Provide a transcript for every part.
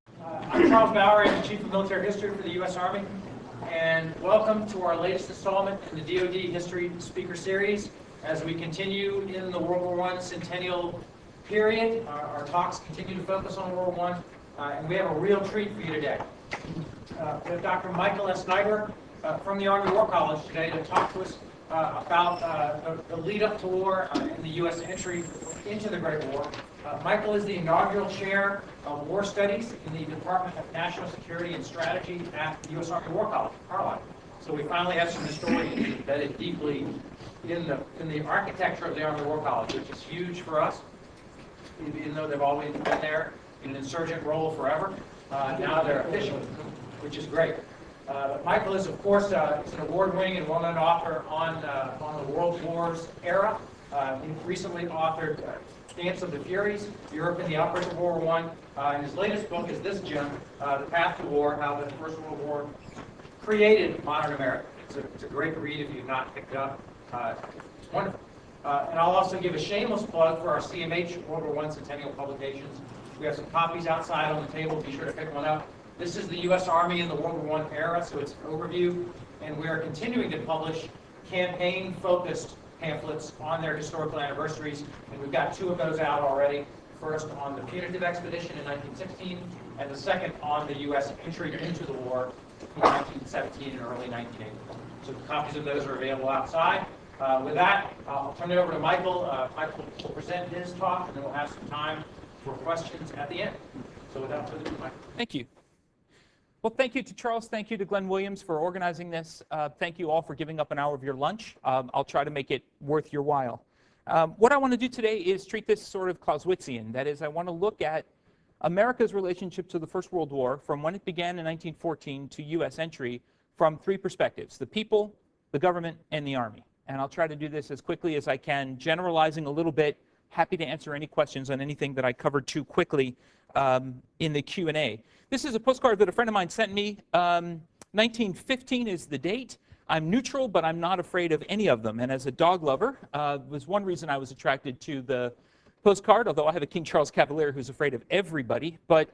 I'm Charles Bowery, I'm the Chief of Military History for the U.S. Army, and welcome to our latest installment in the DoD History Speaker Series. As we continue in the World War I centennial period, our talks continue to focus on World War I, and we have a real treat for you today. We have Dr. Michael S. Neiberg from the Army War College today to talk to us about the lead up to war and the U.S. entry into the Great War. Michael is the inaugural chair of War Studies in the Department of National Security and Strategy at the U.S. Army War College, Carlisle. So we finally have some historians embedded deeply in the architecture of the Army War College, which is huge for us, even though they've always been there in an insurgent role forever. Now they're official, which is great. Michael is, of course, is an award-winning and well-known author on the World Wars era. He recently authored Dance of the Furies, Europe in the Outbreak of World War I. And his latest book is this gem, The Path to War, How the First World War Created Modern America. It's a great read if you've not picked it up. It's wonderful. And I'll also give a shameless plug for our CMH World War I Centennial publications. We have some copies outside on the table. Be sure to pick one up. This is the U.S. Army in the World War I era, so it's an overview. And we are continuing to publish campaign-focused pamphlets on their historical anniversaries, and we've got two of those out already. First on the punitive expedition in 1916, and the second on the U.S. entry into the war in 1917 and early 1980. So copies of those are available outside. With that, I'll turn it over to Michael. Michael will present his talk, and then we'll have some time for questions at the end. So without further ado, Michael. Thank you. Well, thank you to Charles. Thank you to Glenn Williams for organizing this. Thank you all for giving up an hour of your lunch. I'll try to make it worth your while. What I want to do today is treat this sort of Clausewitzian. That is, I want to look at America's relationship to the First World War from when it began in 1914 to U.S. entry from three perspectives: the people, the government, and the Army. And I'll try to do this as quickly as I can, generalizing a little bit. Happy to answer any questions on anything that I covered too quickly in the Q&A. This is a postcard that a friend of mine sent me. 1915 is the date. I'm neutral, but I'm not afraid of any of them. And as a dog lover, was one reason I was attracted to the postcard, although I have a King Charles Cavalier who's afraid of everybody. But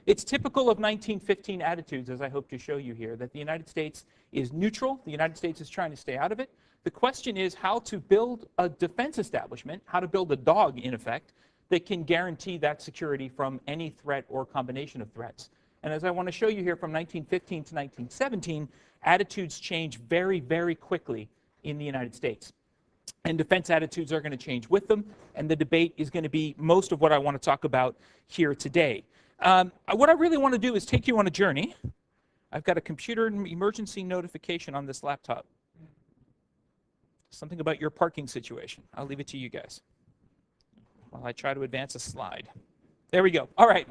it's typical of 1915 attitudes, as I hope to show you here, that the United States is neutral. The United States is trying to stay out of it. The question is how to build a defense establishment, how to build a dog, in effect, that can guarantee that security from any threat or combination of threats. And as I want to show you here, from 1915 to 1917, attitudes change very, very quickly in the United States. And defense attitudes are going to change with them, and the debate is going to be most of what I want to talk about here today. What I really want to do is take you on a journey. I've got a computer emergency notification on this laptop. Something about your parking situation. I'll leave it to you guys while I try to advance a slide. There we go. All right.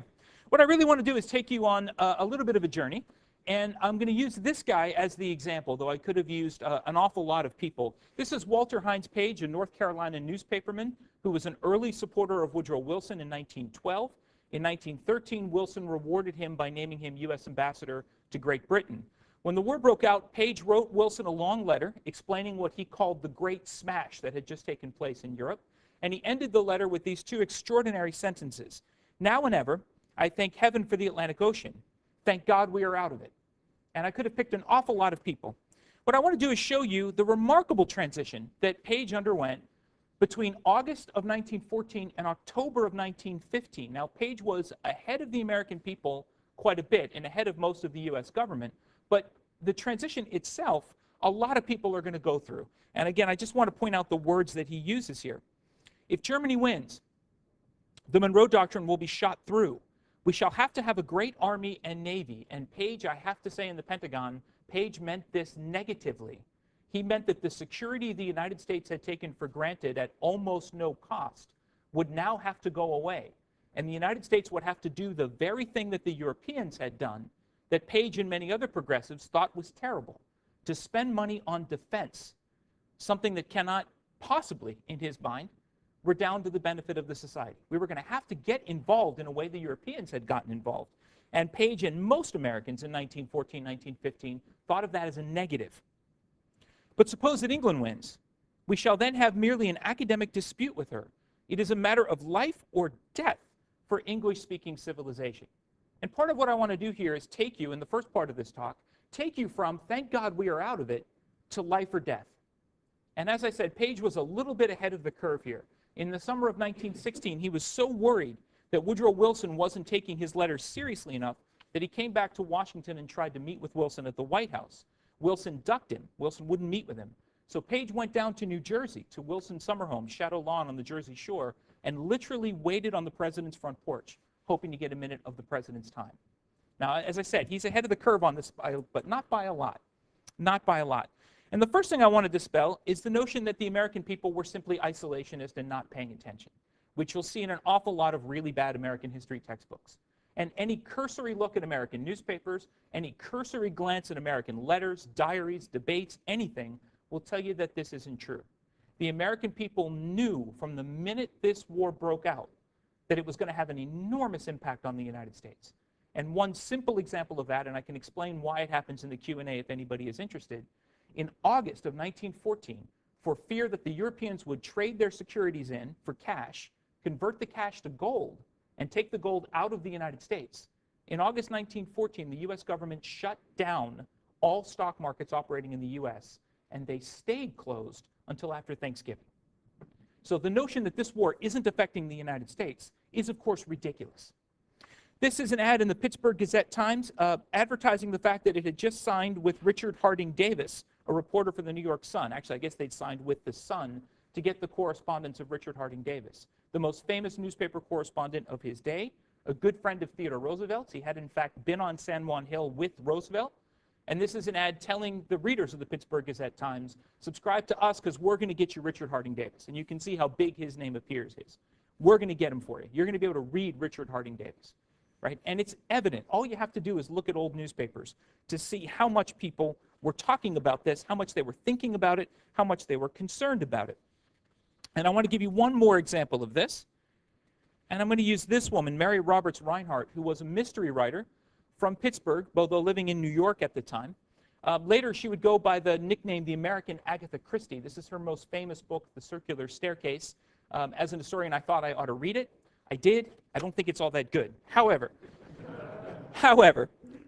What I really want to do is take you on a little bit of a journey, and I'm going to use this guy as the example, though I could have used an awful lot of people. This is Walter Hines Page, a North Carolina newspaperman who was an early supporter of Woodrow Wilson in 1912. In 1913, Wilson rewarded him by naming him U.S. ambassador to Great Britain. When the war broke out, Page wrote Wilson a long letter explaining what he called the great smash that had just taken place in Europe. And he ended the letter with these two extraordinary sentences. Now and ever, I thank heaven for the Atlantic Ocean. Thank God we are out of it. And I could have picked an awful lot of people. What I want to do is show you the remarkable transition that Page underwent between August of 1914 and October of 1915. Now, Page was ahead of the American people quite a bit and ahead of most of the U.S. government. But the transition itself, a lot of people are going to go through. And again, I just want to point out the words that he uses here. If Germany wins, the Monroe Doctrine will be shot through. We shall have to have a great army and navy. And Page, I have to say in the Pentagon, Page meant this negatively. He meant that the security the United States had taken for granted at almost no cost would now have to go away. And the United States would have to do the very thing that the Europeans had done, that Page and many other progressives thought was terrible, to spend money on defense, something that cannot possibly, in his mind, redound to the benefit of the society. We were going to have to get involved in a way the Europeans had gotten involved. And Page and most Americans in 1914, 1915 thought of that as a negative. But suppose that England wins. We shall then have merely an academic dispute with her. It is a matter of life or death for English-speaking civilization. And part of what I want to do here is take you, in the first part of this talk, take you from, thank God we are out of it, to life or death. And as I said, Page was a little bit ahead of the curve here. In the summer of 1916, he was so worried that Woodrow Wilson wasn't taking his letters seriously enough that he came back to Washington and tried to meet with Wilson at the White House. Wilson ducked him. Wilson wouldn't meet with him. So Page went down to New Jersey, to Wilson's summer home, Shadow Lawn on the Jersey Shore, and literally waited on the president's front porch, hoping to get a minute of the president's time. Now, as I said, he's ahead of the curve on this, but not by a lot. Not by a lot. And the first thing I want to dispel is the notion that the American people were simply isolationist and not paying attention, which you'll see in an awful lot of really bad American history textbooks. And any cursory look at American newspapers, any cursory glance at American letters, diaries, debates, anything, will tell you that this isn't true. The American people knew from the minute this war broke out that it was going to have an enormous impact on the United States. And one simple example of that, and I can explain why it happens in the Q&A if anybody is interested, in August of 1914, for fear that the Europeans would trade their securities in for cash, convert the cash to gold, and take the gold out of the United States, in August 1914, the U.S. government shut down all stock markets operating in the U.S., and they stayed closed until after Thanksgiving. So the notion that this war isn't affecting the United States is, of course, ridiculous. This is an ad in the Pittsburgh Gazette-Times advertising the fact that it had just signed with Richard Harding Davis, a reporter for the New York Sun. Actually, I guess they'd signed with the Sun to get the correspondence of Richard Harding Davis, the most famous newspaper correspondent of his day, a good friend of Theodore Roosevelt's. He had, in fact, been on San Juan Hill with Roosevelt. And this is an ad telling the readers of the Pittsburgh Gazette-Times, subscribe to us because we're going to get you Richard Harding Davis. And you can see how big his name appears. We're going to get him for you. You're going to be able to read Richard Harding Davis. Right? And it's evident. All you have to do is look at old newspapers to see how much people were talking about this, how much they were thinking about it, how much they were concerned about it. And I want to give you one more example of this. And I'm going to use this woman, Mary Roberts Reinhardt, who was a mystery writer from Pittsburgh, although living in New York at the time. Later, she would go by the nickname the American Agatha Christie. This is her most famous book, The Circular Staircase. As an historian, I thought I ought to read it. I did. I don't think it's all that good. However,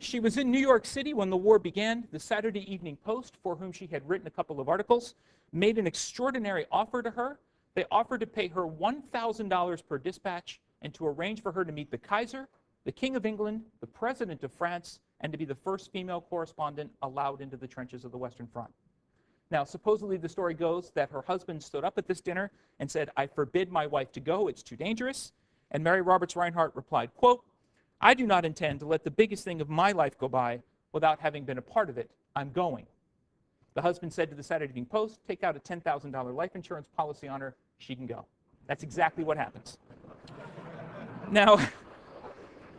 she was in New York City when the war began. The Saturday Evening Post, for whom she had written a couple of articles, made an extraordinary offer to her. They offered to pay her $1,000 per dispatch and to arrange for her to meet the Kaiser, the King of England, the President of France, and to be the first female correspondent allowed into the trenches of the Western Front. Now, supposedly the story goes that her husband stood up at this dinner and said, "I forbid my wife to go, it's too dangerous." And Mary Roberts Reinhardt replied, quote, "I do not intend to let the biggest thing of my life go by without having been a part of it. I'm going." The husband said to the Saturday Evening Post, "Take out a $10,000 life insurance policy on her. She can go." That's exactly what happens. Now,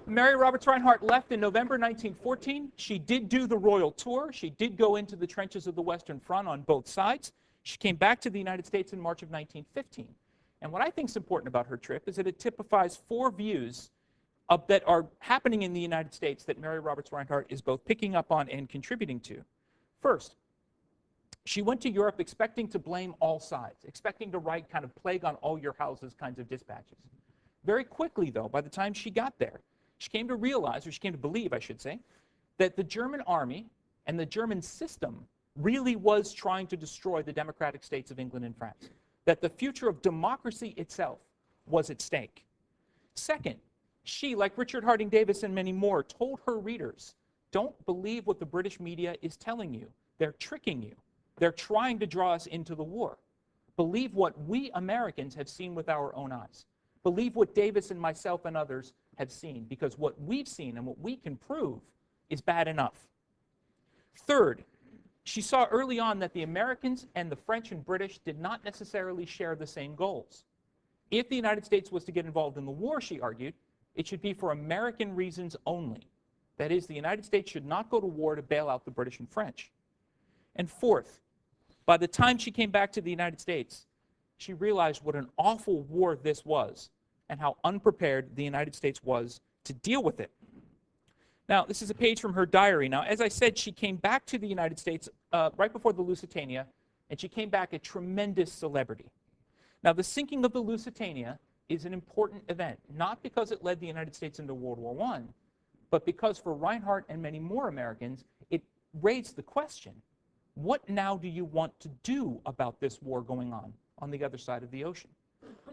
Mary Roberts Reinhardt left in November 1914. She did do the royal tour. She did go into the trenches of the Western Front on both sides. She came back to the United States in March of 1915. And what I think is important about her trip is that it typifies four views that are happening in the United States that Mary Roberts Reinhardt is both picking up on and contributing to. First, she went to Europe expecting to blame all sides, expecting to write kind of plague on all your houses kinds of dispatches. Very quickly, though, by the time she got there, she came to realize, or she came to believe, I should say, that the German army and the German system really was trying to destroy the democratic states of England and France, that the future of democracy itself was at stake. Second, she, like Richard Harding Davis and many more, told her readers, don't believe what the British media is telling you. They're tricking you. They're trying to draw us into the war. Believe what we Americans have seen with our own eyes. Believe what Davis and myself and others have seen, because what we've seen and what we can prove is bad enough. Third, she saw early on that the Americans and the French and British did not necessarily share the same goals. If the United States was to get involved in the war, she argued, it should be for American reasons only. That is, the United States should not go to war to bail out the British and French. And fourth, by the time she came back to the United States, she realized what an awful war this was and how unprepared the United States was to deal with it. Now, this is a page from her diary. Now, as I said, she came back to the United States right before the Lusitania, and she came back a tremendous celebrity. Now, the sinking of the Lusitania is an important event, not because it led the United States into World War I, but because for Reinhardt and many more Americans, it raised the question, what now do you want to do about this war going on the other side of the ocean?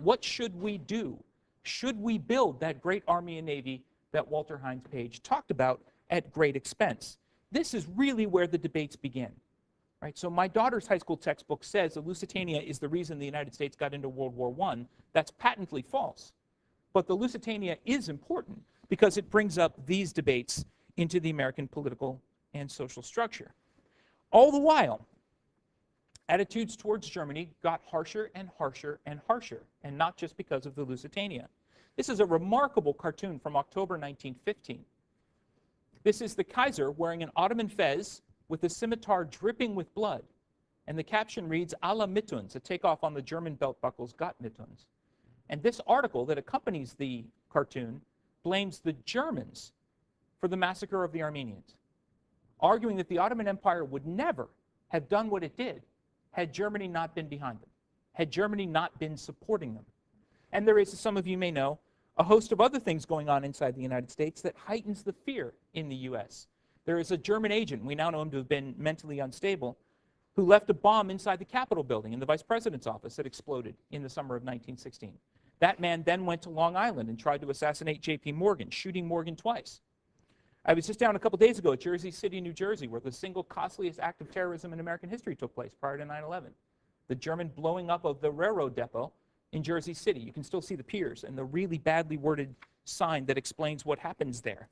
What should we do? Should we build that great Army and Navy that Walter Hines Page talked about at great expense? This is really where the debates begin. Right? So my daughter's high school textbook says the Lusitania is the reason the United States got into World War I. That's patently false. But the Lusitania is important because it brings up these debates into the American political and social structure. All the while, attitudes towards Germany got harsher and harsher and harsher, and not just because of the Lusitania. This is a remarkable cartoon from October 1915. This is the Kaiser wearing an Ottoman fez with a scimitar dripping with blood, and the caption reads, "Alle Mittuns," a takeoff on the German belt buckles, "Gott mit uns." And this article that accompanies the cartoon blames the Germans for the massacre of the Armenians, arguing that the Ottoman Empire would never have done what it did had Germany not been behind them, had Germany not been supporting them. And there is, as some of you may know, a host of other things going on inside the United States that heightens the fear in the U.S. There is a German agent, we now know him to have been mentally unstable, who left a bomb inside the Capitol building in the Vice President's office that exploded in the summer of 1916. That man then went to Long Island and tried to assassinate J.P. Morgan, shooting Morgan twice. I was just down a couple days ago at Jersey City, New Jersey, where the single costliest act of terrorism in American history took place prior to 9/11. The German blowing up of the railroad depot in Jersey City. You can still see the piers and the really badly worded sign that explains what happens there.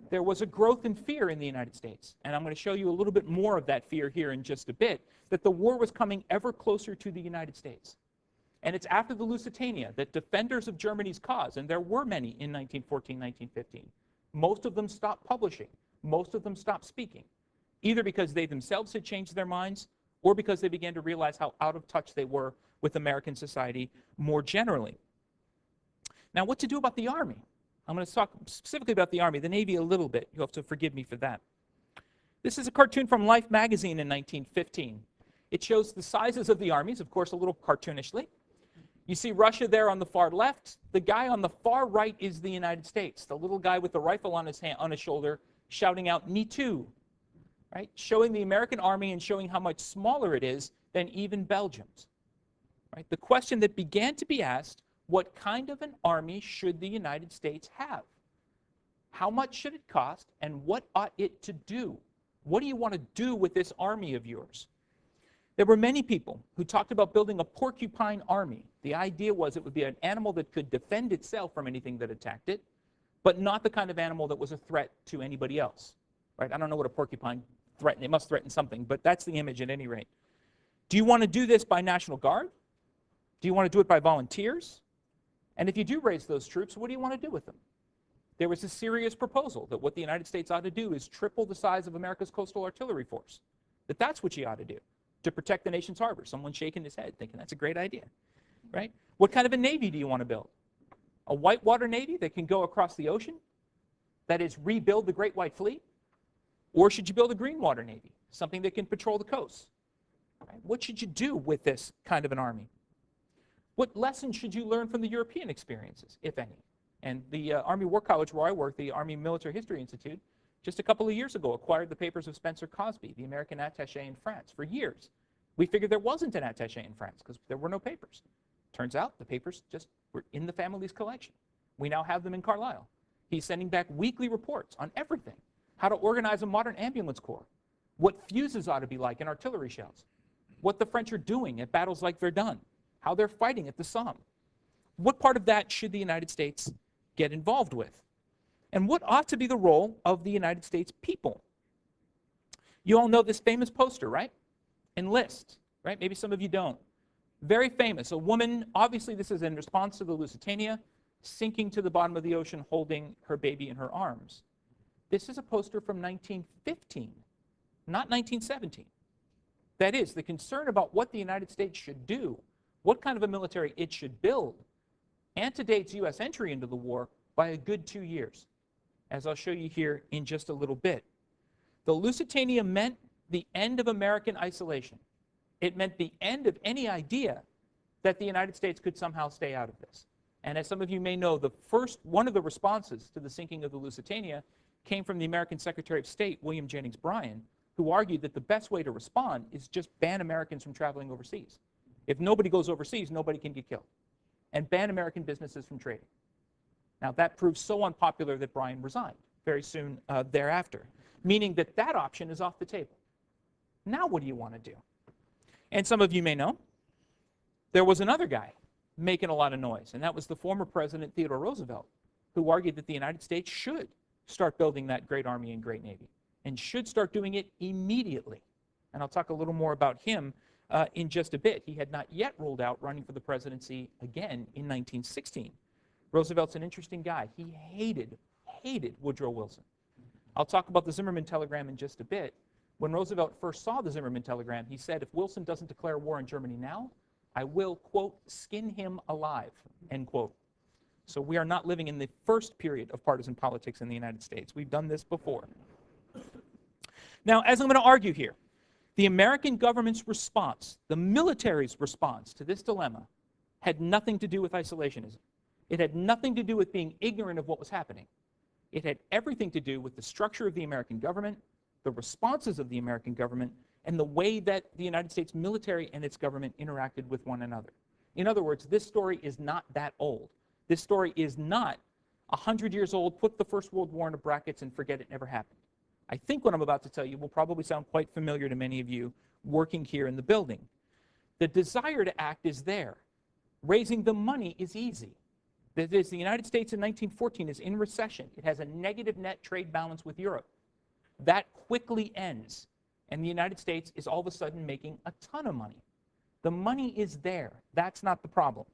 There was a growth in fear in the United States, and I'm going to show you a little bit more of that fear here in just a bit, that the war was coming ever closer to the United States. And it's after the Lusitania that defenders of Germany's cause, and there were many in 1914, 1915, most of them stopped publishing, most of them stopped speaking, either because they themselves had changed their minds or because they began to realize how out of touch they were with American society more generally. Now, what to do about the Army? I'm going to talk specifically about the Army, the Navy a little bit. You'll have to forgive me for that. This is a cartoon from Life magazine in 1915. It shows the sizes of the armies, of course, a little cartoonishly. You see Russia there on the far left. The guy on the far right is the United States, the little guy with the rifle on his hand, on his shoulder, shouting out, "Me too," right? Showing the American Army and showing how much smaller it is than even Belgium's. Right? The question that began to be asked, what kind of an army should the United States have? How much should it cost, and what ought it to do? What do you want to do with this army of yours? There were many people who talked about building a porcupine army. The idea was it would be an animal that could defend itself from anything that attacked it, but not the kind of animal that was a threat to anybody else. Right? I don't know what a porcupine threatens. It must threaten something, but that's the image at any rate. Do you want to do this by National Guard? Do you want to do it by volunteers? And if you do raise those troops, what do you want to do with them? There was a serious proposal that what the United States ought to do is triple the size of America's coastal artillery force. That's what you ought to do to protect the nation's harbor. Someone shaking his head thinking that's a great idea, right? What kind of a Navy do you want to build? A whitewater Navy that can go across the ocean? That is, rebuild the Great White Fleet? Or should you build a green water Navy, something that can patrol the coast? Right? What should you do with this kind of an army? What lessons should you learn from the European experiences, if any? And the Army War College where I work, the Army Military History Institute, just a couple of years ago acquired the papers of Spencer Cosby, the American attaché in France. For years, we figured there wasn't an attaché in France because there were no papers. Turns out the papers just were in the family's collection. We now have them in Carlisle. He's sending back weekly reports on everything. How to organize a modern ambulance corps, what fuses ought to be like in artillery shells, what the French are doing at battles like Verdun, how they're fighting at the Somme. What part of that should the United States get involved with? And what ought to be the role of the United States people? You all know this famous poster, right? Enlist, right? Maybe some of you don't. Very famous. A woman, obviously this is in response to the Lusitania, sinking to the bottom of the ocean holding her baby in her arms. This is a poster from 1915, not 1917. That is, the concern about what the United States should do, what kind of a military it should build, antedates U.S. entry into the war by a good 2 years, as I'll show you here in just a little bit. The Lusitania meant the end of American isolation. It meant the end of any idea that the United States could somehow stay out of this. And as some of you may know, one of the responses to the sinking of the Lusitania came from the American Secretary of State, William Jennings Bryan, who argued that the best way to respond is just ban Americans from traveling overseas. If nobody goes overseas, nobody can get killed. And ban American businesses from trading. Now, that proved so unpopular that Bryan resigned very soon thereafter, meaning that that option is off the table. Now what do you want to do? And some of you may know, there was another guy making a lot of noise, and that was the former President Theodore Roosevelt, who argued that the United States should start building that great army and great navy, and should start doing it immediately. And I'll talk a little more about him in just a bit. He had not yet ruled out running for the presidency again in 1916. Roosevelt's an interesting guy. He hated Woodrow Wilson. I'll talk about the Zimmermann telegram in just a bit. When Roosevelt first saw the Zimmermann telegram, he said, if Wilson doesn't declare war on Germany now, I will, quote, skin him alive, end quote. So we are not living in the first period of partisan politics in the United States. We've done this before. Now, as I'm going to argue here, the American government's response, the military's response to this dilemma, had nothing to do with isolationism. It had nothing to do with being ignorant of what was happening. It had everything to do with the structure of the American government, the responses of the American government, and the way that the United States military and its government interacted with one another. In other words, this story is not that old. This story is not 100 years old, put the First World War into brackets and forget it never happened. I think what I'm about to tell you will probably sound quite familiar to many of you working here in the building. The desire to act is there. Raising the money is easy. That is, the United States in 1914 is in recession. It has a negative net trade balance with Europe. That quickly ends, and the United States is all of a sudden making a ton of money. The money is there. That's not the problem.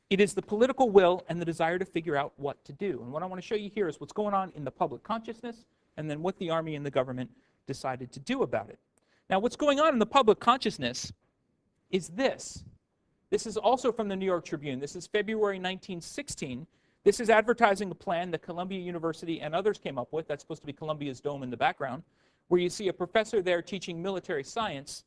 It is the political will and the desire to figure out what to do. And what I want to show you here is what's going on in the public consciousness and then what the Army and the government decided to do about it. Now, what's going on in the public consciousness is this. This is also from the New York Tribune. This is February 1916. This is advertising a plan that Columbia University and others came up with. That's supposed to be Columbia's dome in the background, where you see a professor there teaching military science.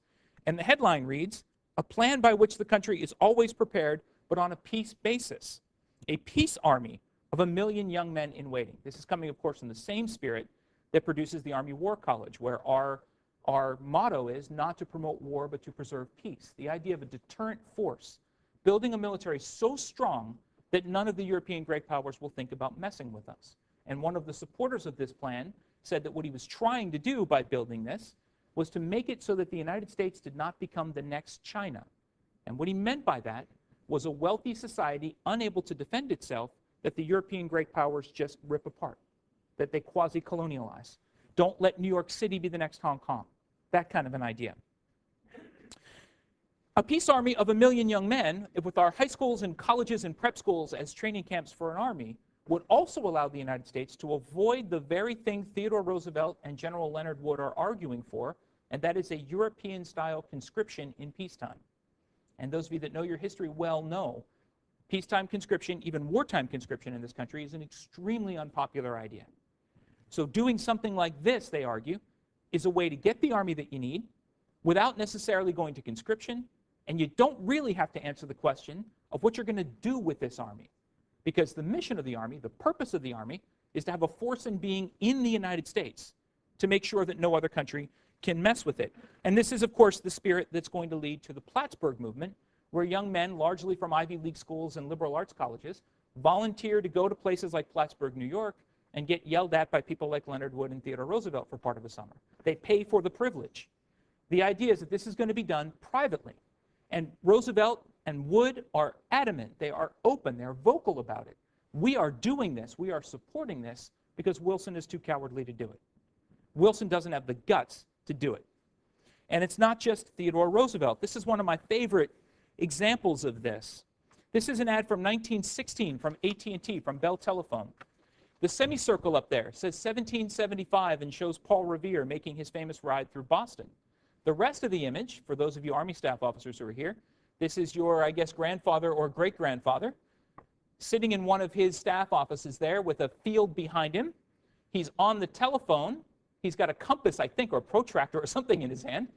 And the headline reads, "A plan by which the country is always prepared, but on a peace basis. A peace army of 1 million young men in waiting." This is coming, of course, from the same spirit that produces the Army War College, where our motto is not to promote war, but to preserve peace. The idea of a deterrent force, building a military so strong that none of the European great powers will think about messing with us. And one of the supporters of this plan said that what he was trying to do by building this was to make it so that the United States did not become the next China. And what he meant by that was a wealthy society unable to defend itself that the European great powers just rip apart, that they quasi-colonialize. Don't let New York City be the next Hong Kong. That kind of an idea. A peace army of 1 million young men, with our high schools and colleges and prep schools as training camps for an army, would also allow the United States to avoid the very thing Theodore Roosevelt and General Leonard Wood are arguing for, and that is a European-style conscription in peacetime. And those of you that know your history well know, peacetime conscription, even wartime conscription in this country, is an extremely unpopular idea. So doing something like this, they argue, is a way to get the army that you need without necessarily going to conscription, and you don't really have to answer the question of what you're going to do with this army. Because the mission of the army, the purpose of the army, is to have a force in being in the United States to make sure that no other country can mess with it. And this is, of course, the spirit that's going to lead to the Plattsburgh movement, where young men, largely from Ivy League schools and liberal arts colleges, volunteer to go to places like Plattsburgh, New York, and get yelled at by people like Leonard Wood and Theodore Roosevelt for part of the summer. They pay for the privilege. The idea is that this is going to be done privately. And Roosevelt and Wood are adamant. They are open. They're vocal about it. We are doing this. We are supporting this because Wilson is too cowardly to do it. Wilson doesn't have the guts to do it. And it's not just Theodore Roosevelt. This is one of my favorite examples of this. This is an ad from 1916 from AT&T, from Bell Telephone. The semicircle up there says 1775 and shows Paul Revere making his famous ride through Boston. The rest of the image, for those of you Army staff officers who are here, this is your, I guess, grandfather or great-grandfather sitting in one of his staff offices there with a field behind him. He's on the telephone. He's got a compass, I think, or a protractor or something in his hand.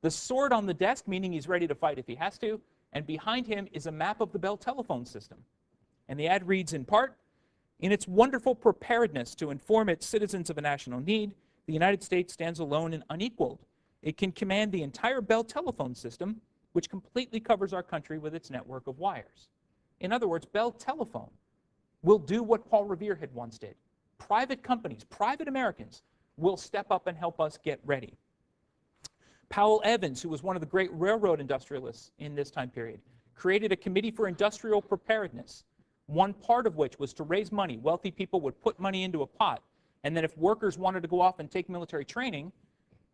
The sword on the desk, meaning he's ready to fight if he has to. And behind him is a map of the Bell telephone system. And the ad reads in part, In its wonderful preparedness to inform its citizens of a national need, the United States stands alone and unequaled. It can command the entire Bell telephone system, which completely covers our country with its network of wires. In other words, Bell Telephone will do what Paul Revere had once did. Private companies, private Americans, will step up and help us get ready. Powell Evans, who was one of the great railroad industrialists in this time period, created a committee for industrial preparedness, one part of which was to raise money. Wealthy people would put money into a pot, and then if workers wanted to go off and take military training,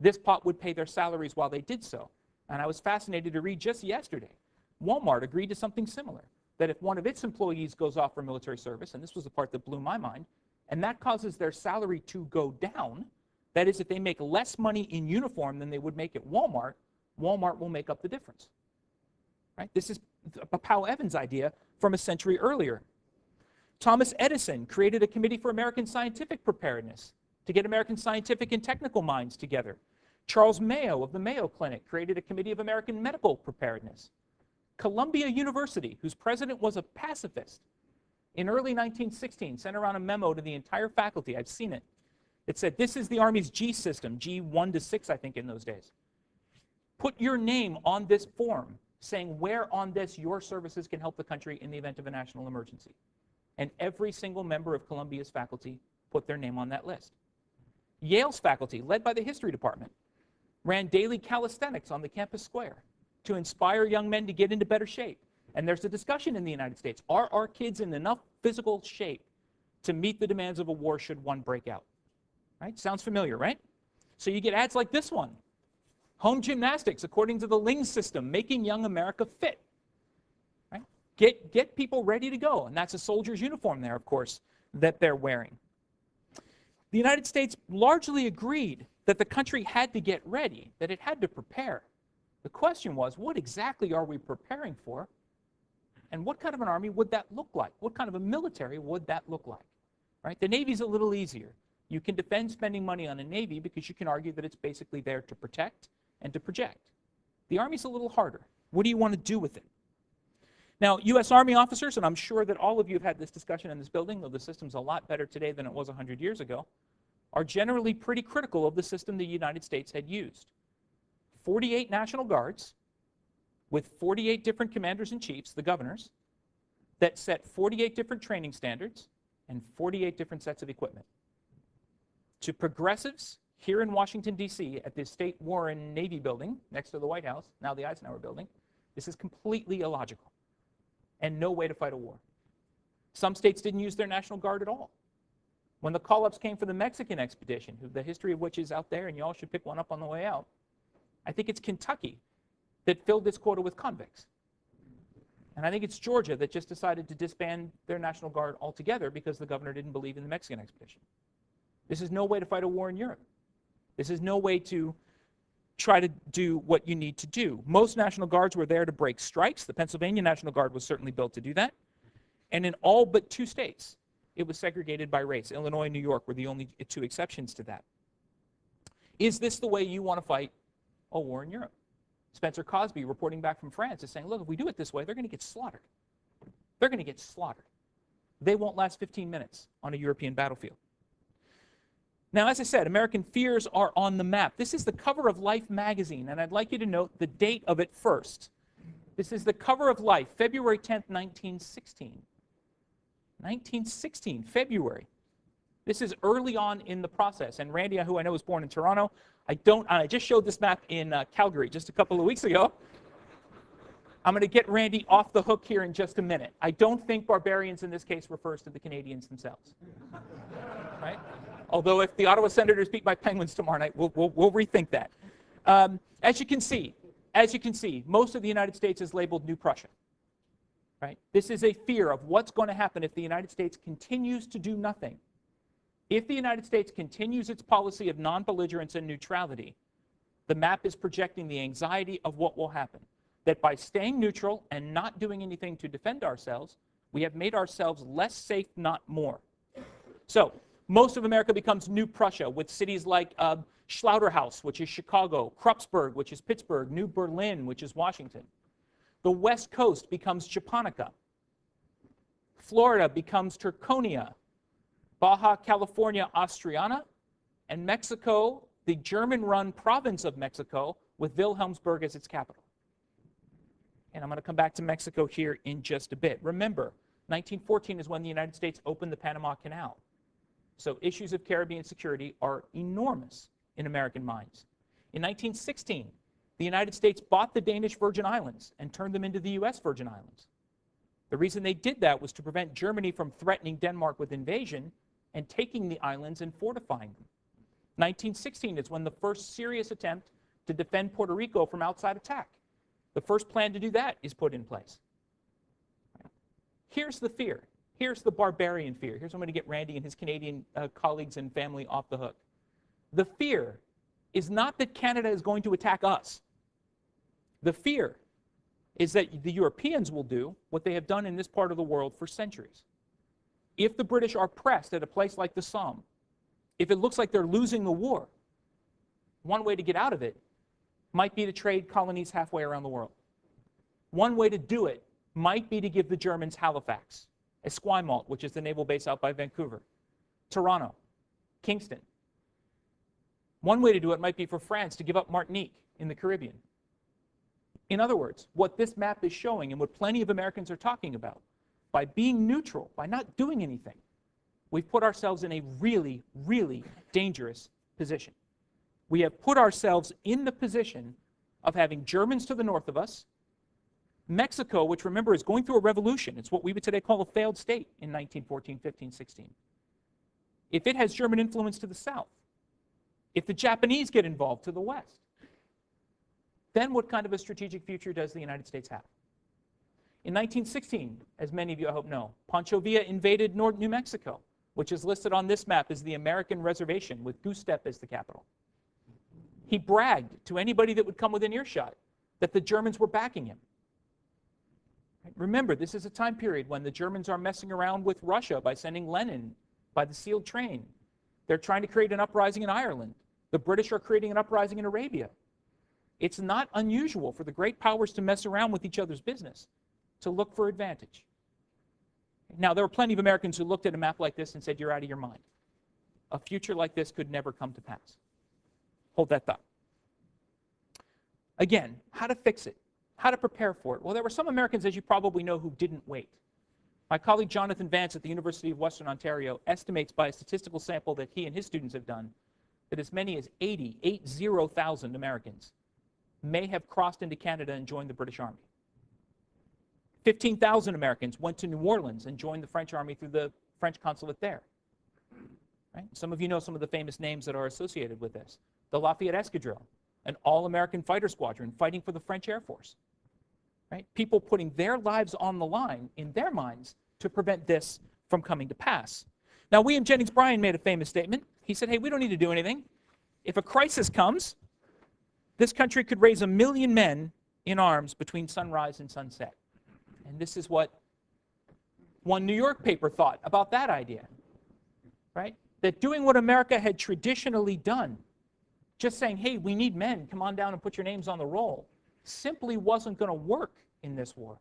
this pot would pay their salaries while they did so. And I was fascinated to read just yesterday, Walmart agreed to something similar, that if one of its employees goes off for military service, and this was the part that blew my mind, and that causes their salary to go down, that is, if they make less money in uniform than they would make at Walmart, Walmart will make up the difference. Right? This is a Powell Evans idea from a century earlier. Thomas Edison created a committee for American scientific preparedness to get American scientific and technical minds together. Charles Mayo of the Mayo Clinic created a committee of American medical preparedness. Columbia University, whose president was a pacifist, in early 1916 sent around a memo to the entire faculty. I've seen it. It said, this is the Army's G system, G1 to 6, I think, in those days. Put your name on this form saying where on this your services can help the country in the event of a national emergency. And every single member of Columbia's faculty put their name on that list. Yale's faculty, led by the history department, ran daily calisthenics on the campus square to inspire young men to get into better shape. And there's a discussion in the United States. Are our kids in enough physical shape to meet the demands of a war should one break out? Right? Sounds familiar, right? So you get ads like this one. Home gymnastics, according to the Ling system, making young America fit. Right? Get people ready to go. And that's a soldier's uniform there, of course, that they're wearing. The United States largely agreed that the country had to get ready, that it had to prepare. The question was, what exactly are we preparing for? And what kind of an army would that look like? What kind of a military would that look like? Right? The Navy's a little easier. You can defend spending money on a Navy because you can argue that it's basically there to protect and to project. The Army's a little harder. What do you want to do with it? Now, U.S. Army officers, and I'm sure that all of you have had this discussion in this building, though the system's a lot better today than it was 100 years ago, are generally pretty critical of the system the United States had used. 48 National Guards with 48 different commanders-in-chiefs, the governors, that set 48 different training standards and 48 different sets of equipment. To progressives here in Washington, D.C., at the State War and Navy building next to the White House, now the Eisenhower building, this is completely illogical and no way to fight a war. Some states didn't use their National Guard at all. When the call-ups came for the Mexican expedition, the history of which is out there, and you all should pick one up on the way out, I think it's Kentucky that filled this quota with convicts. And I think it's Georgia that just decided to disband their National Guard altogether because the governor didn't believe in the Mexican expedition. This is no way to fight a war in Europe. This is no way to try to do what you need to do. Most National Guards were there to break strikes. The Pennsylvania National Guard was certainly built to do that. And in all but 2 states, it was segregated by race. Illinois and New York were the only 2 exceptions to that. Is this the way you want to fight a war in Europe? Spencer Cosby, reporting back from France, is saying, look, if we do it this way, they're going to get slaughtered. They're going to get slaughtered. They won't last 15 minutes on a European battlefield. Now, as I said, American fears are on the map. This is the cover of Life magazine, and I'd like you to note the date of it first. This is the cover of Life, February 10th, 1916. 1916, February. This is early on in the process. And Randy, who I know was born in Toronto, I just showed this map in Calgary just a couple of weeks ago. I'm going to get Randy off the hook here in just a minute. I don't think barbarians in this case refers to the Canadians themselves. Right? Although if the Ottawa Senators beat my Penguins tomorrow night, we'll rethink that. As you can see, most of the United States is labeled New Prussia. Right? This is a fear of what's going to happen if the United States continues to do nothing. If the United States continues its policy of non-belligerence and neutrality, the map is projecting the anxiety of what will happen. That by staying neutral and not doing anything to defend ourselves, we have made ourselves less safe, not more. So, most of America becomes New Prussia, with cities like Schlauterhouse, which is Chicago, Krupsburg, which is Pittsburgh, New Berlin, which is Washington. The West Coast becomes Japonica. Florida becomes Turconia. Baja California Austriana, and Mexico, the German-run province of Mexico, with Wilhelmsburg as its capital. And I'm going to come back to Mexico here in just a bit. Remember, 1914 is when the United States opened the Panama Canal. So issues of Caribbean security are enormous in American minds. In 1916, the United States bought the Danish Virgin Islands and turned them into the U.S. Virgin Islands. The reason they did that was to prevent Germany from threatening Denmark with invasion and taking the islands and fortifying them. 1916 is when the first serious attempt to defend Puerto Rico from outside attack. The first plan to do that is put in place. Here's the fear. Here's the barbarian fear. Here's where I'm going to get Randy and his Canadian colleagues and family off the hook. The fear is not that Canada is going to attack us. The fear is that the Europeans will do what they have done in this part of the world for centuries. If the British are pressed at a place like the Somme, if it looks like they're losing the war, one way to get out of it might be to trade colonies halfway around the world. One way to do it might be to give the Germans Halifax, Esquimalt, which is the naval base out by Vancouver, Toronto, Kingston. One way to do it might be for France to give up Martinique in the Caribbean. In other words, what this map is showing and what plenty of Americans are talking about, by being neutral, by not doing anything, we've put ourselves in a really, really dangerous position. We have put ourselves in the position of having Germans to the north of us, Mexico, which remember is going through a revolution. It's what we would today call a failed state in 1914, 15, 16. If it has German influence to the south, if the Japanese get involved to the west, then what kind of a strategic future does the United States have? In 1916, as many of you I hope know, Pancho Villa invaded New Mexico, which is listed on this map as the American reservation with Goose Step as the capital. He bragged to anybody that would come within earshot that the Germans were backing him. Remember, this is a time period when the Germans are messing around with Russia by sending Lenin by the sealed train. They're trying to create an uprising in Ireland. The British are creating an uprising in Arabia. It's not unusual for the great powers to mess around with each other's business, to look for advantage. Now, there were plenty of Americans who looked at a map like this and said, you're out of your mind. A future like this could never come to pass. Hold that thought. Again, how to fix it? How to prepare for it? Well, there were some Americans, as you probably know, who didn't wait. My colleague Jonathan Vance at the University of Western Ontario estimates by a statistical sample that he and his students have done that as many as 80,000 Americans may have crossed into Canada and joined the British Army. 15,000 Americans went to New Orleans and joined the French Army through the French consulate there. Right? Some of you know some of the famous names that are associated with this. The Lafayette Escadrille, an all-American fighter squadron fighting for the French Air Force. Right? People putting their lives on the line in their minds to prevent this from coming to pass. Now, William Jennings Bryan made a famous statement. He said, hey, we don't need to do anything. If a crisis comes, this country could raise 1 million men in arms between sunrise and sunset. And this is what one New York paper thought about that idea, right? That doing what America had traditionally done, just saying, hey, we need men, come on down and put your names on the roll, simply wasn't going to work in this war.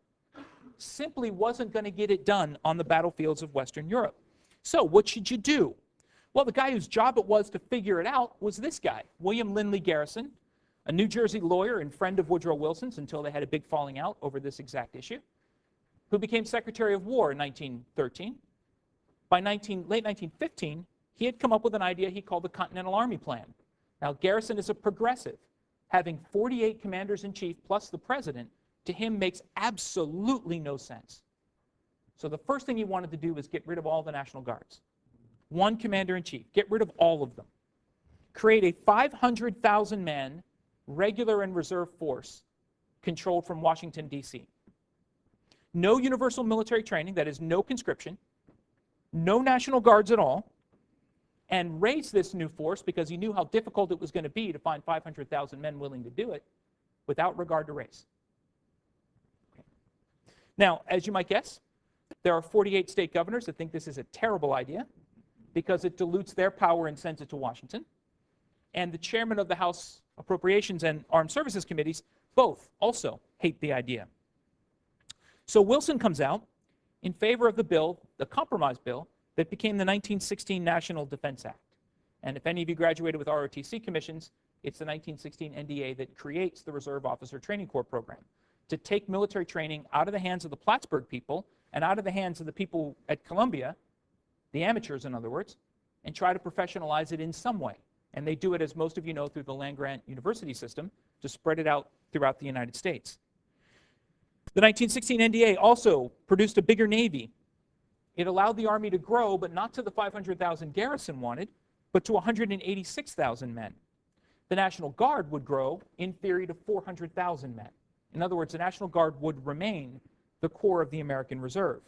Simply wasn't going to get it done on the battlefields of Western Europe. So what should you do? Well, the guy whose job it was to figure it out was this guy, William Lindley Garrison, a New Jersey lawyer and friend of Woodrow Wilson's until they had a big falling out over this exact issue, who became Secretary of War in 1913. By late 1915, he had come up with an idea he called the Continental Army Plan. Now, Garrison is a progressive. Having 48 commanders-in-chief plus the president, to him makes absolutely no sense. So the first thing he wanted to do was get rid of all the National Guards. One commander-in-chief, get rid of all of them. Create a 500,000-man regular and reserve force controlled from Washington, D.C. No universal military training, that is no conscription, no National Guards at all, and raise this new force because he knew how difficult it was going to be to find 500,000 men willing to do it without regard to race. Okay. Now, as you might guess, there are 48 state governors that think this is a terrible idea because it dilutes their power and sends it to Washington. And the chairman of the House Appropriations and Armed Services Committees both also hate the idea. So Wilson comes out in favor of the bill, the compromise bill, that became the 1916 National Defense Act. And if any of you graduated with ROTC commissions, it's the 1916 NDA that creates the Reserve Officer Training Corps program to take military training out of the hands of the Plattsburgh people and out of the hands of the people at Columbia, the amateurs in other words, and try to professionalize it in some way. And they do it, as most of you know, through the land-grant university system to spread it out throughout the United States. The 1916 NDA also produced a bigger Navy. It allowed the Army to grow, but not to the 500,000 Garrison wanted, but to 186,000 men. The National Guard would grow, in theory, to 400,000 men. In other words, the National Guard would remain the core of the American Reserve.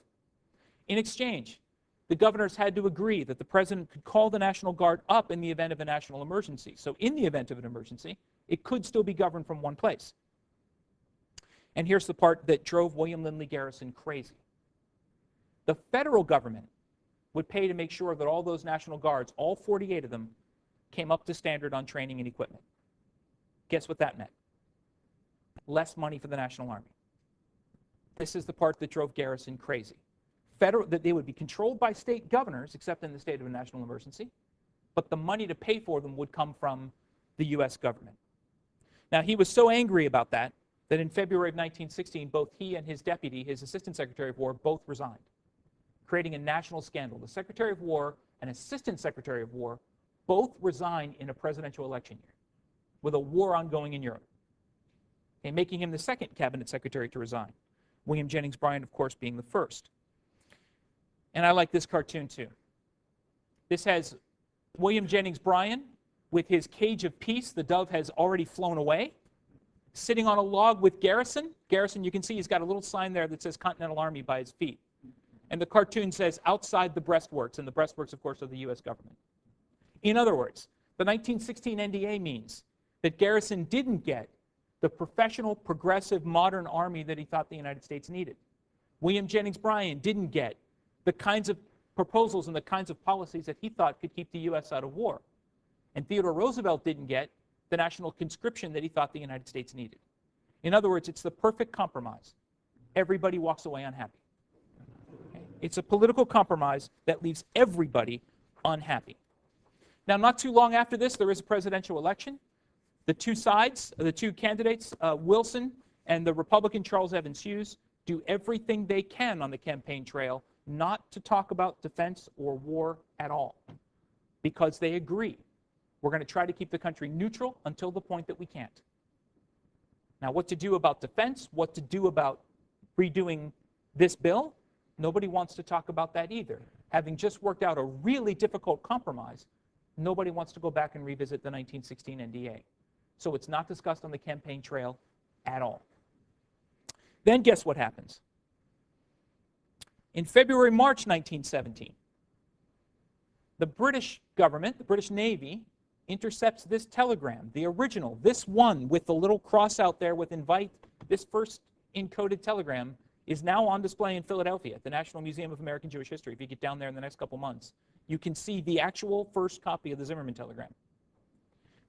In exchange, the governors had to agree that the president could call the National Guard up in the event of a national emergency. So in the event of an emergency, it could still be governed from one place. And here's the part that drove William Lindley Garrison crazy. The federal government would pay to make sure that all those National Guards, all 48 of them, came up to standard on training and equipment. Guess what that meant? Less money for the National Army. This is the part that drove Garrison crazy. That they would be controlled by state governors, except in the state of a national emergency, but the money to pay for them would come from the U.S. government. Now, he was so angry about that in February of 1916, both he and his deputy, his Assistant Secretary of War, both resigned, creating a national scandal. The Secretary of War and Assistant Secretary of War both resigned in a presidential election year, with a war ongoing in Europe, and making him the second cabinet secretary to resign. William Jennings Bryan, of course, being the first. And I like this cartoon too. This has William Jennings Bryan with his cage of peace. The dove has already flown away, sitting on a log with Garrison. Garrison, you can see he's got a little sign there that says Continental Army by his feet. And the cartoon says outside the breastworks, and the breastworks, of course, are the U.S. government. In other words, the 1916 NDA means that Garrison didn't get the professional, progressive, modern army that he thought the United States needed. William Jennings Bryan didn't get the kinds of proposals and the kinds of policies that he thought could keep the U.S. out of war. And Theodore Roosevelt didn't get the national conscription that he thought the United States needed. In other words, it's the perfect compromise. Everybody walks away unhappy. Okay? It's a political compromise that leaves everybody unhappy. Now, not too long after this, there is a presidential election. The two sides, the two candidates, Wilson and the Republican Charles Evans Hughes, do everything they can on the campaign trail not to talk about defense or war at all, because they agree we're going to try to keep the country neutral until the point that we can't. Now, what to do about defense, what to do about redoing this bill, nobody wants to talk about that either. Having just worked out a really difficult compromise, nobody wants to go back and revisit the 1916 NDA. So it's not discussed on the campaign trail at all. Then guess what happens? In February, March 1917, the British government, the British Navy, intercepts this telegram, the original, this one with the little cross out there with invite. This first encoded telegram is now on display in Philadelphia at the National Museum of American Jewish History. If you get down there in the next couple months, you can see the actual first copy of the Zimmermann telegram.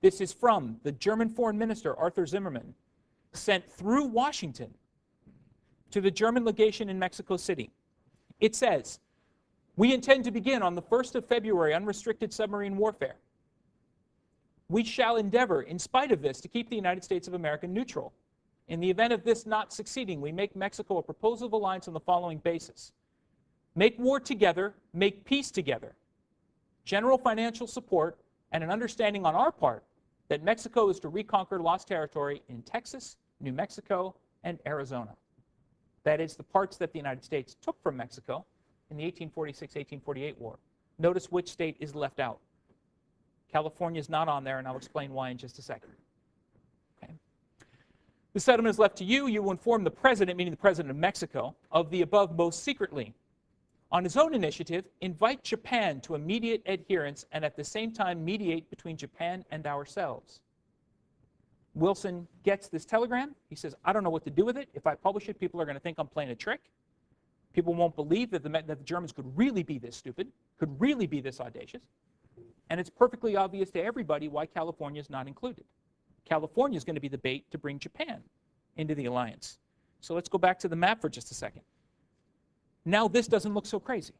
This is from the German Foreign Minister, Arthur Zimmermann, sent through Washington to the German legation in Mexico City. It says, "We intend to begin on the 1st of February unrestricted submarine warfare. We shall endeavor, in spite of this, to keep the United States of America neutral. In the event of this not succeeding, we make Mexico a proposal of alliance on the following basis. Make war together, make peace together. General financial support, and an understanding on our part that Mexico is to reconquer lost territory in Texas, New Mexico, and Arizona." That is the parts that the United States took from Mexico in the 1846-1848 war. Notice which state is left out. California is not on there, and I'll explain why in just a second. Okay. The settlement is left to you. You will inform the president, meaning the president of Mexico, of the above most secretly. On his own initiative, invite Japan to immediate adherence and at the same time mediate between Japan and ourselves. Wilson gets this telegram. He says, I don't know what to do with it. If I publish it, people are going to think I'm playing a trick. People won't believe that the Germans could really be this stupid, could really be this audacious. And it's perfectly obvious to everybody why California is not included. California is going to be the bait to bring Japan into the alliance. So let's go back to the map for just a second. Now this doesn't look so crazy.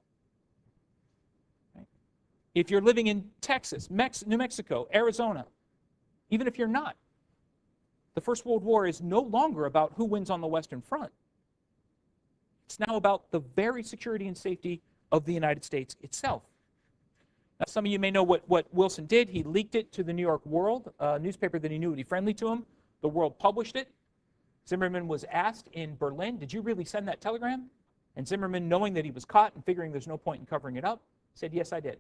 if you're living in Texas, New Mexico, Arizona, even if you're not, the First World War is no longer about who wins on the Western Front. It's now about the very security and safety of the United States itself. Now, some of you may know what Wilson did. He leaked it to the New York World, a newspaper that he knew would be friendly to him. The World published it. Zimmermann was asked in Berlin, did you really send that telegram? And Zimmermann, knowing that he was caught and figuring there's no point in covering it up, said, yes, I did.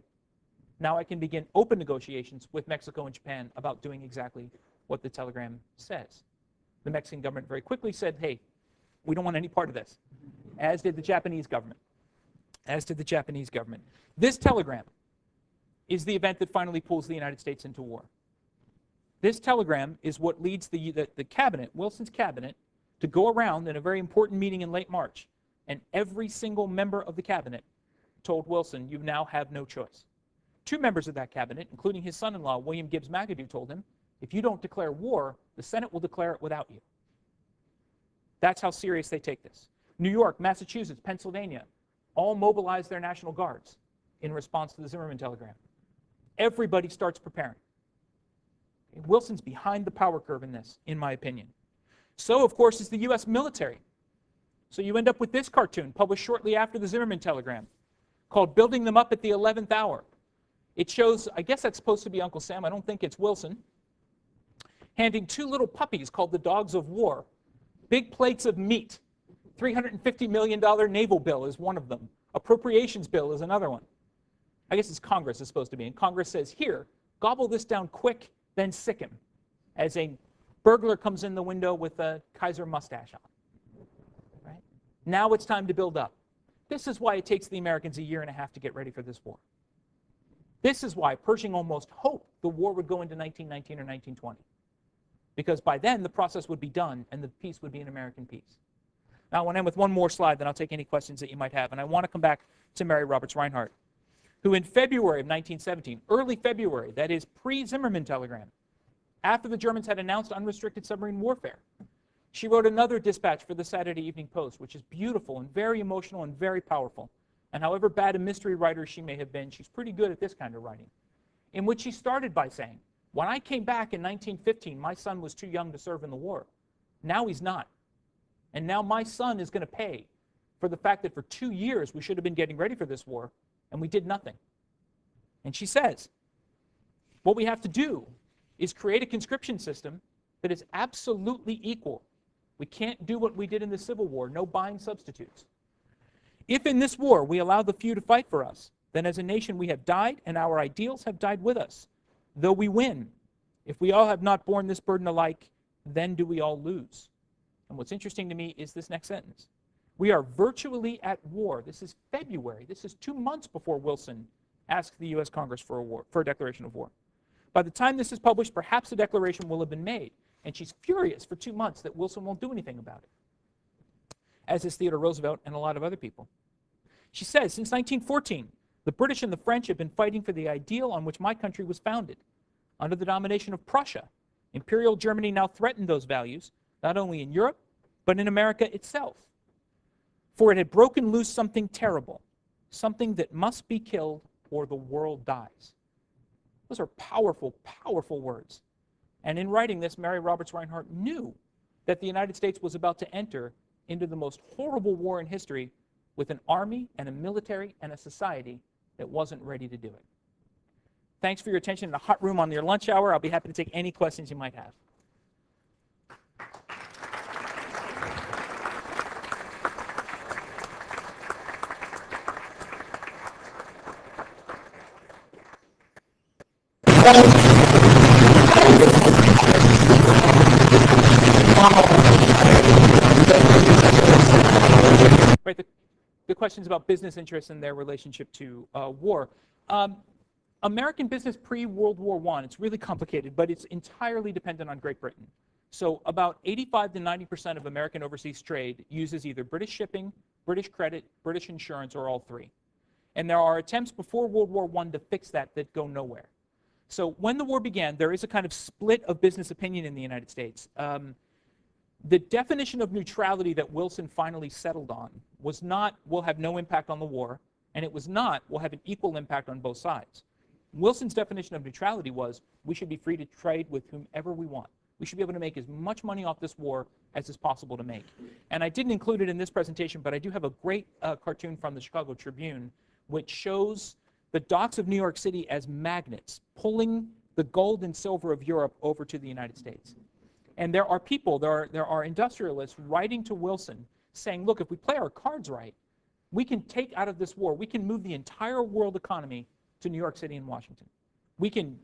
Now I can begin open negotiations with Mexico and Japan about doing exactly what the telegram says. The Mexican government very quickly said, hey, we don't want any part of this, as did the Japanese government. This telegram is the event that finally pulls the United States into war. This telegram is what leads the cabinet, Wilson's cabinet, to go around in a very important meeting in late March, and every single member of the cabinet told Wilson, you now have no choice. 2 members of that cabinet, including his son-in-law, William Gibbs McAdoo, told him, if you don't declare war, the Senate will declare it without you. That's how serious they take this. New York, Massachusetts, Pennsylvania, all mobilize their National Guards in response to the Zimmermann telegram. Everybody starts preparing. Wilson's behind the power curve in this, in my opinion. So, of course, is the U.S. military. So you end up with this cartoon, published shortly after the Zimmermann telegram, called Building Them Up at the 11th Hour. It shows, I guess that's supposed to be Uncle Sam, I don't think it's Wilson, handing 2 little puppies called the Dogs of War, big plates of meat. $350 million naval bill is one of them. Appropriations bill is another one. I guess it's Congress is supposed to be. And Congress says, here, gobble this down quick, then sick him, as a burglar comes in the window with a Kaiser mustache on. Right? Now it's time to build up. This is why it takes the Americans a year and a half to get ready for this war. This is why Pershing almost hoped the war would go into 1919 or 1920. Because by then, the process would be done, and the peace would be an American peace. Now, I want to end with one more slide, then I'll take any questions that you might have. And I want to come back to Mary Roberts Rinehart, who in February of 1917, early February, that is pre-Zimmermann telegram, after the Germans had announced unrestricted submarine warfare, she wrote another dispatch for the Saturday Evening Post, which is beautiful and very emotional and very powerful. And however bad a mystery writer she may have been, she's pretty good at this kind of writing, in which she started by saying, when I came back in 1915, my son was too young to serve in the war. Now he's not. And now my son is going to pay for the fact that for 2 years we should have been getting ready for this war, and we did nothing. And she says, what we have to do is create a conscription system that is absolutely equal. We can't do what we did in the Civil War, no buying substitutes. If in this war we allow the few to fight for us, then as a nation we have died, and our ideals have died with us. Though we win, if we all have not borne this burden alike, then do we all lose. And what's interesting to me is this next sentence. We are virtually at war. This is February. This is 2 months before Wilson asked the U.S. Congress for a declaration of war. By the time this is published, perhaps a declaration will have been made. And she's furious for 2 months that Wilson won't do anything about it, as is Theodore Roosevelt and a lot of other people. She says, since 1914, the British and the French have been fighting for the ideal on which my country was founded. Under the domination of Prussia, Imperial Germany now threatened those values, not only in Europe, but in America itself. For it had broken loose something terrible, something that must be killed or the world dies. Those are powerful, powerful words. And in writing this, Mary Roberts Rinehart knew that the United States was about to enter into the most horrible war in history with an army and a military and a society that wasn't ready to do it. Thanks for your attention in the hot room on your lunch hour. I'll be happy to take any questions you might have. Right, the questions about business interests and their relationship to war. American business pre-World War I, it's really complicated, but it's entirely dependent on Great Britain. So about 85 to 90% of American overseas trade uses either British shipping, British credit, British insurance, or all three. And there are attempts before World War I to fix that go nowhere. So when the war began, there is a kind of split of business opinion in the United States. The definition of neutrality that Wilson finally settled on was not, will have no impact on the war, and it was not, will have an equal impact on both sides. Wilson's definition of neutrality was we should be free to trade with whomever we want. We should be able to make as much money off this war as is possible to make. And I didn't include it in this presentation, but I do have a great cartoon from the Chicago Tribune which shows the docks of New York City as magnets pulling the gold and silver of Europe over to the United States. And there are people, there are industrialists writing to Wilson saying, look, if we play our cards right, we can take out of this war, we can move the entire world economy to New York City and Washington. We can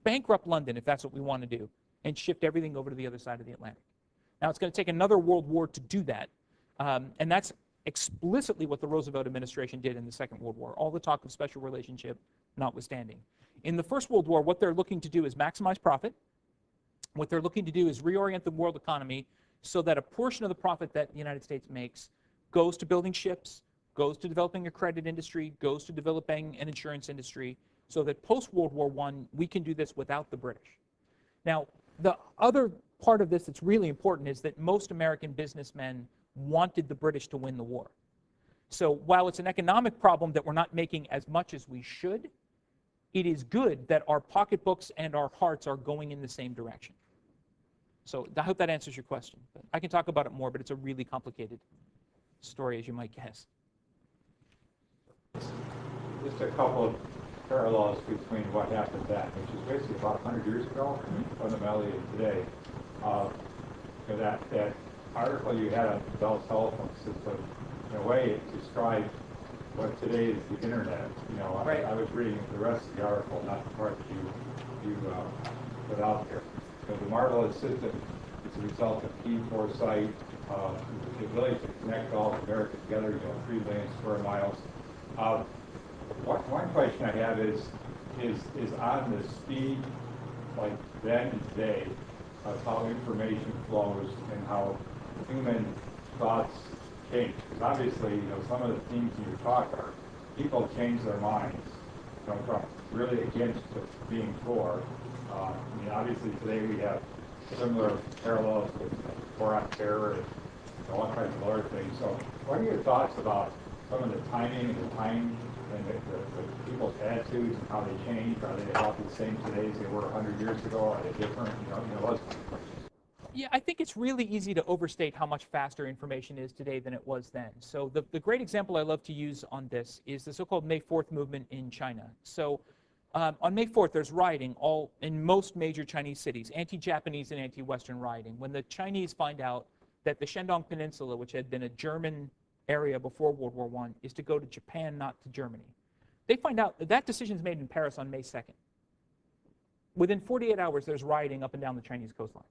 bankrupt London if that's what we want to do and shift everything over to the other side of the Atlantic. Now, it's going to take another world war to do that. And that's explicitly what the Roosevelt administration did in the Second World War, all the talk of special relationship notwithstanding. In the First World War, what they're looking to do is maximize profit. What they're looking to do is reorient the world economy so that a portion of the profit that the United States makes goes to building ships, goes to developing a credit industry, goes to developing an insurance industry, so that post-World War I, we can do this without the British. Now, the other part of this that's really important is that most American businessmen wanted the British to win the war. So while it's an economic problem that we're not making as much as we should, it is good that our pocketbooks and our hearts are going in the same direction. So I hope that answers your question. But I can talk about it more, but it's a really complicated story, as you might guess. Just a couple of parallels between what happened then, which is basically about 100 years ago, fundamentally today. That article you had on the Bell telephone system, in a way, it described what today is the internet. You know, right. I was reading the rest of the article, not the part that you put out there. So the marvelous system is a result of keen foresight, the ability to connect all of America together, 3 million square miles. One question I have is on the speed, like then and today, of how information flows and how human thoughts change. Because obviously, some of the themes in your talk are people change their minds from really against to being for. Obviously today we have similar parallels with war on terror and all kinds of other things. So what are your thoughts about some of the timing and the time and the people's attitudes and how they change? Are they about the same today as they were 100 years ago? Are they different? Those questions. Yeah, I think it's really easy to overstate how much faster information is today than it was then. So the great example I love to use on this is the so-called May 4th movement in China. So on May 4th, there's rioting in most major Chinese cities, anti-Japanese and anti-Western rioting. When the Chinese find out that the Shandong Peninsula, which had been a German area before World War I, is to go to Japan, not to Germany. They find out that decision is made in Paris on May 2nd. Within 48 hours, there's rioting up and down the Chinese coastline.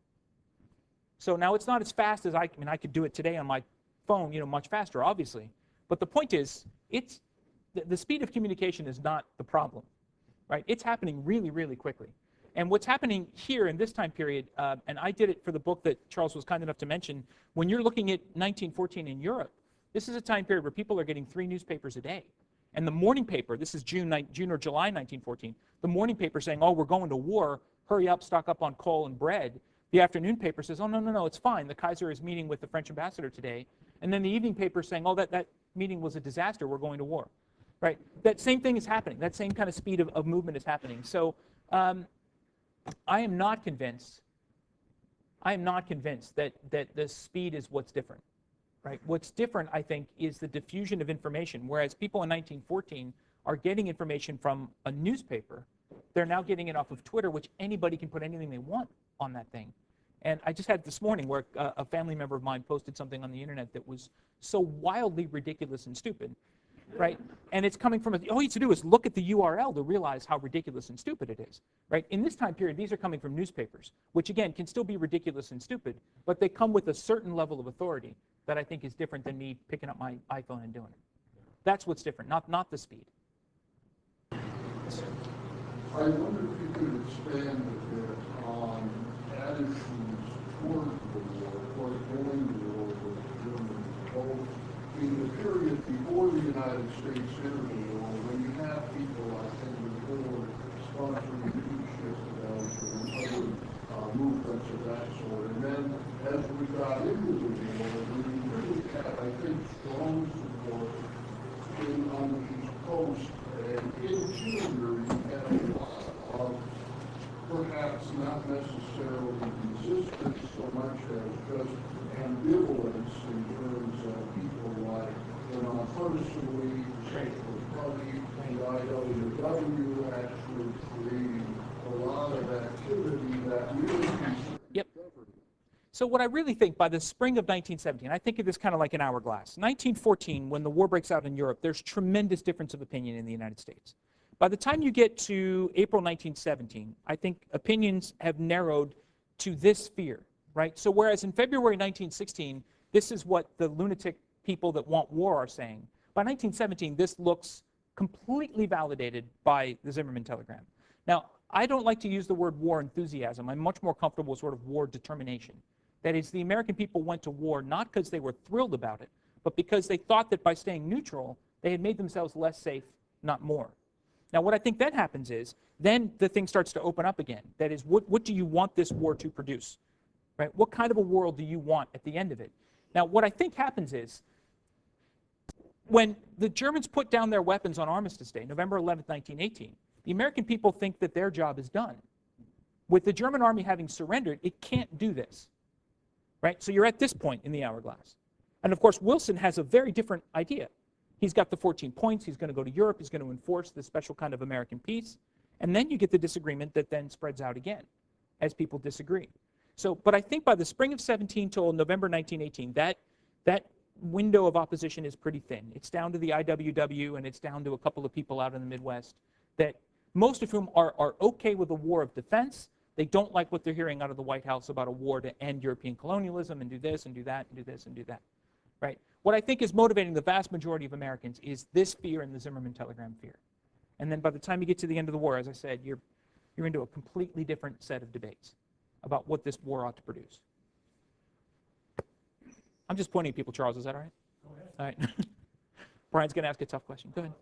So now it's not as fast as I could do it today on my phone, much faster, obviously. But the point is, the speed of communication is not the problem, right? It's happening really, really quickly. And what's happening here in this time period, and I did it for the book that Charles was kind enough to mention, when you're looking at 1914 in Europe, this is a time period where people are getting 3 newspapers a day. And the morning paper, this is June or July 1914, the morning paper saying, oh, we're going to war, hurry up, stock up on coal and bread. The afternoon paper says, oh, no, it's fine. The Kaiser is meeting with the French ambassador today. And then the evening paper saying, oh, that meeting was a disaster. We're going to war. Right? That same thing is happening. That same kind of speed of movement is happening. So I am not convinced that the speed is what's different. Right? What's different, I think, is the diffusion of information. Whereas people in 1914 are getting information from a newspaper, they're now getting it off of Twitter, which anybody can put anything they want on that thing. And I just had this morning where a family member of mine posted something on the internet that was so wildly ridiculous and stupid, right? And it's coming from, all you have to do is look at the URL to realize how ridiculous and stupid it is, right? In this time period, these are coming from newspapers, which again, can still be ridiculous and stupid, but they come with a certain level of authority that I think is different than me picking up my iPhone and doing it. That's what's different, not the speed. I wonder if you could expand a bit on attitudes towards the war, or going to war with Germany, both in the period before the United States entered the war, when you have people like Henry Ford sponsoring peace ships to Belgium and other movements of that sort. And then as we got into the war, we really had, I think, strong support on the East Coast. And in June, you had perhaps not necessarily resistance so much as just ambivalence in terms of people like, personally, the Socialist Party and IWW actually creating a lot of activity that really Yep. So what I really think by the spring of 1917, I think of this kind of like an hourglass. 1914, when the war breaks out in Europe, there's tremendous difference of opinion in the United States. By the time you get to April 1917, I think opinions have narrowed to this sphere, right? So whereas in February 1916, this is what the lunatic people that want war are saying, by 1917, this looks completely validated by the Zimmermann telegram. Now, I don't like to use the word war enthusiasm. I'm much more comfortable with sort of war determination. That is, the American people went to war not because they were thrilled about it, but because they thought that by staying neutral, they had made themselves less safe, not more. Now, what I think then happens is, then the thing starts to open up again. That is, what do you want this war to produce? Right? What kind of a world do you want at the end of it? Now, what I think happens is, when the Germans put down their weapons on Armistice Day, November 11, 1918, the American people think that their job is done. With the German army having surrendered, it can't do this. Right? So you're at this point in the hourglass. And of course, Wilson has a very different idea. He's got the 14 points. He's going to go to Europe. He's going to enforce this special kind of American peace. And then you get the disagreement that then spreads out again as people disagree. So, but I think by the spring of 17 till November 1918, that window of opposition is pretty thin. It's down to the IWW and it's down to a couple of people out in the Midwest that most of whom are okay with a war of defense. They don't like what they're hearing out of the White House about a war to end European colonialism and do this and do that and do this and do that. Right? What I think is motivating the vast majority of Americans is this fear and the Zimmermann telegram fear. And then by the time you get to the end of the war, as I said, you're into a completely different set of debates about what this war ought to produce. I'm just pointing at people, Charles. Is that all right? Go ahead. All right. Brian's going to ask a tough question. Go ahead.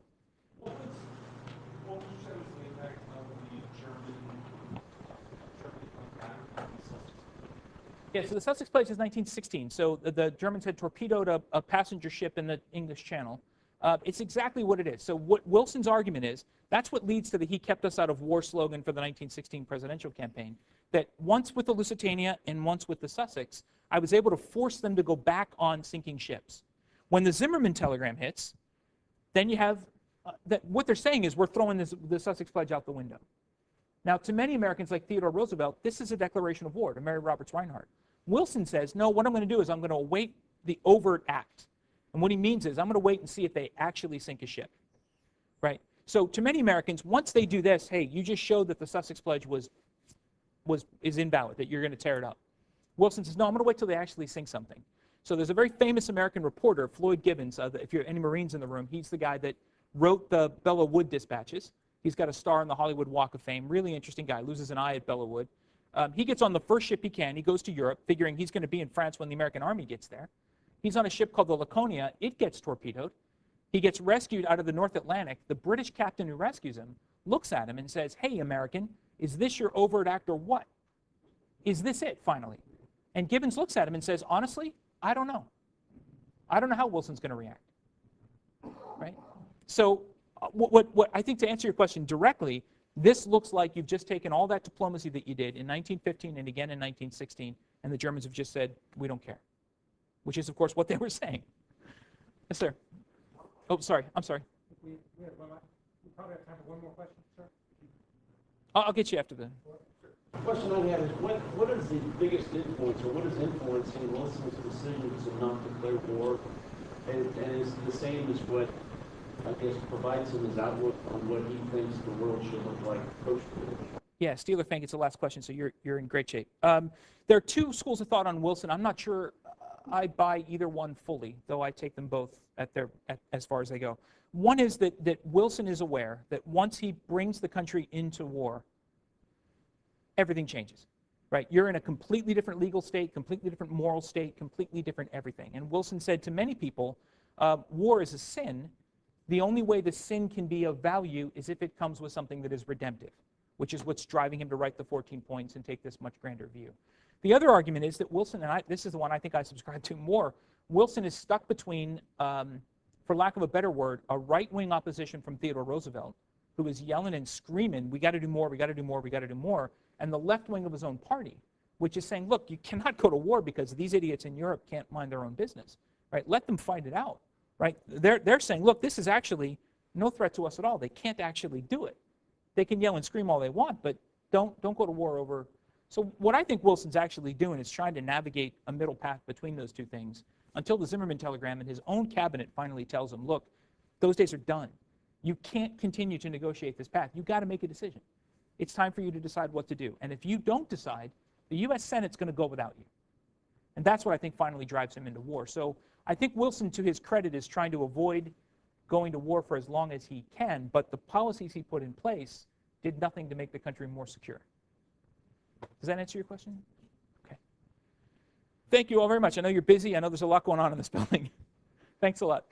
What would you say was the impact of the German attack on the Sussex? Yeah, so the Sussex Pledge is 1916. So the Germans had torpedoed a passenger ship in the English Channel. It's exactly what it is. So what Wilson's argument is, that's what leads to the "he kept us out of war" slogan for the 1916 presidential campaign, that once with the Lusitania and once with the Sussex, I was able to force them to go back on sinking ships. When the Zimmermann telegram hits, then you have, that what they're saying is we're throwing the Sussex Pledge out the window. Now, to many Americans like Theodore Roosevelt, this is a declaration of war to Mary Roberts Rinehart. Wilson says, no, what I'm going to do is I'm going to await the overt act. And what he means is I'm going to wait and see if they actually sink a ship. Right? So to many Americans, once they do this, hey, you just showed that the Sussex Pledge is invalid, that you're going to tear it up. Wilson says, no, I'm going to wait till they actually sink something. So there's a very famous American reporter, Floyd Gibbons. If you're any Marines in the room, he's the guy that wrote the Belleau Wood dispatches. He's got a star on the Hollywood Walk of Fame. Really interesting guy. Loses an eye at Belleau Wood. He gets on the first ship he can. He goes to Europe, figuring he's going to be in France when the American army gets there. He's on a ship called the Laconia. It gets torpedoed. He gets rescued out of the North Atlantic. The British captain who rescues him looks at him and says, hey, American, is this your overt act or what? Is this it, finally? And Gibbons looks at him and says, honestly, I don't know. I don't know how Wilson's going to react. Right? So what I think, to answer your question directly, this looks like you've just taken all that diplomacy that you did in 1915 and again in 1916, and the Germans have just said, we don't care. Which is, of course, what they were saying. Yes, sir. Oh, sorry. I'm sorry. We probably have time for one more question, sir. I'll get you after the... The question I have is, what is the biggest influence, or what is influencing Wilson's decision to not declare war, and is the same as what, I guess, provides him his outlook on what he thinks the world should look like post-war? Yeah, Steeler Fang, it's the last question, so you're in great shape. There are two schools of thought on Wilson. I'm not sure I buy either one fully, though I take them both as far as they go. One is that Wilson is aware that once he brings the country into war, everything changes, right? You're in a completely different legal state, completely different moral state, completely different everything. And Wilson said to many people, war is a sin. The only way the sin can be of value is if it comes with something that is redemptive, which is what's driving him to write the 14 points and take this much grander view. The other argument is that Wilson, and this is the one I think I subscribe to more, Wilson is stuck between, for lack of a better word, a right-wing opposition from Theodore Roosevelt, who was yelling and screaming, we got to do more, we got to do more, we got to do more, and the left wing of his own party, which is saying, look, you cannot go to war because these idiots in Europe can't mind their own business, right? Let them fight it out, right? They're saying, look, this is actually no threat to us at all. They can't actually do it. They can yell and scream all they want, but don't go to war over. So what I think Wilson's actually doing is trying to navigate a middle path between those two things until the Zimmermann telegram and his own cabinet finally tells him, look, those days are done. You can't continue to negotiate this path. You've got to make a decision. It's time for you to decide what to do. And if you don't decide, the U.S. Senate's going to go without you. And that's what I think finally drives him into war. So I think Wilson, to his credit, is trying to avoid going to war for as long as he can, but the policies he put in place did nothing to make the country more secure. Does that answer your question? Okay. Thank you all very much. I know you're busy. I know there's a lot going on in this building. Thanks a lot.